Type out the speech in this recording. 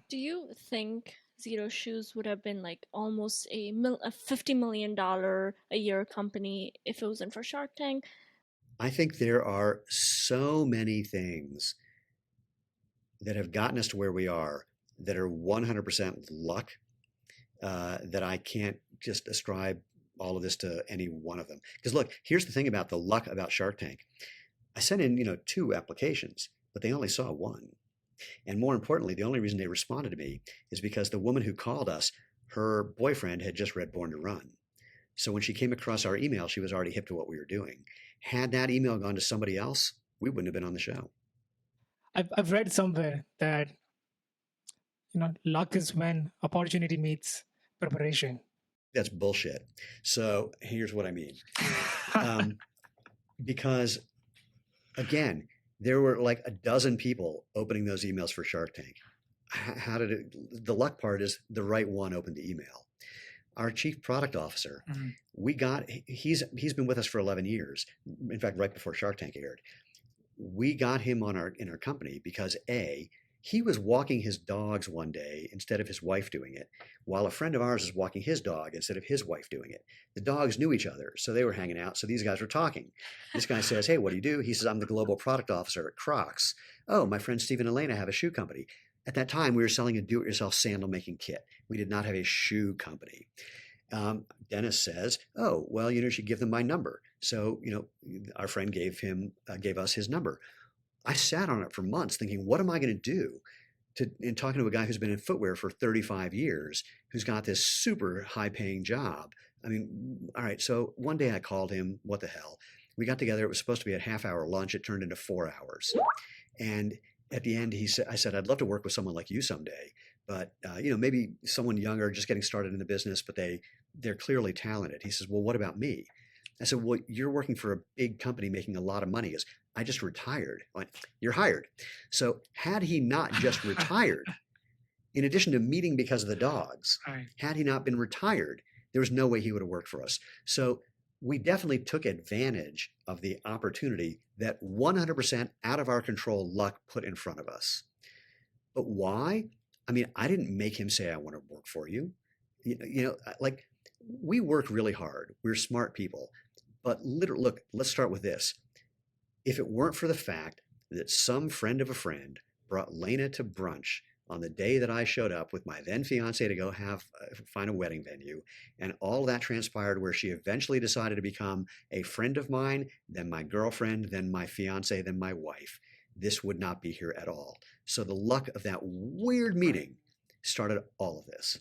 Do you think Zero Shoes would have been like almost a $50 million a year company if it wasn't for Shark Tank? I think there are so many things that have gotten us to where we are that are 100% luck, that I can't just ascribe all of this to any one of them. Because look, here's the thing about the luck about Shark Tank. I sent in, two applications, but they only saw one. And more importantly, the only reason they responded to me is because the woman who called us, her boyfriend had just read Born to Run. So when she came across our email, she was already hip to what we were doing. Had that email gone to somebody else, we wouldn't have been on the show. I've read somewhere that luck is when opportunity meets preparation. That's bullshit. So here's what I mean. Um, because again, there were like a dozen people opening those emails for Shark Tank. How did it? The luck part is the right one opened the email. Our chief product officer, Mhm. he's been with us for 11 years. In fact, right before Shark Tank aired, we got him on our company because he was walking his dogs one day instead of his wife doing it, while a friend of ours was walking his dog instead of his wife doing it. The dogs knew each other, so they were hanging out. So these guys were talking. This guy says, "Hey, what do you do?" He says, "I'm the global product officer at Crocs." "Oh, my friend Steve and Elena have a shoe company." At that time, we were selling a do-it-yourself sandal making kit. We did not have a shoe company. Dennis says, "Oh, well, you should give them my number." So, our friend gave us his number. I sat on it for months thinking, what am I going to do in talking to a guy who's been in footwear for 35 years, who's got this super high paying job. I mean, all right. So one day I called him, what the hell? We got together. It was supposed to be a half-hour lunch. It turned into 4 hours. And at the end, I said, "I'd love to work with someone like you someday, but maybe someone younger, just getting started in the business, but they're clearly talented." He says, "Well, what about me?" I said, "Well, you're working for a big company making a lot of money." He goes, "I just retired." I went, "You're hired." So had he not just retired, in addition to meeting because of the dogs, Right. had he not been retired, there was no way he would have worked for us. So we definitely took advantage of the opportunity that 100% out of our control luck put in front of us. But why? I mean, I didn't make him say, "I want to work for you." Like, we work really hard. We're smart people. But literally, look, let's start with this. If it weren't for the fact that some friend of a friend brought Lena to brunch on the day that I showed up with my then fiance to go find a wedding venue, and all that transpired where she eventually decided to become a friend of mine, then my girlfriend, then my fiance, then my wife, this would not be here at all. So the luck of that weird Right. meeting started all of this.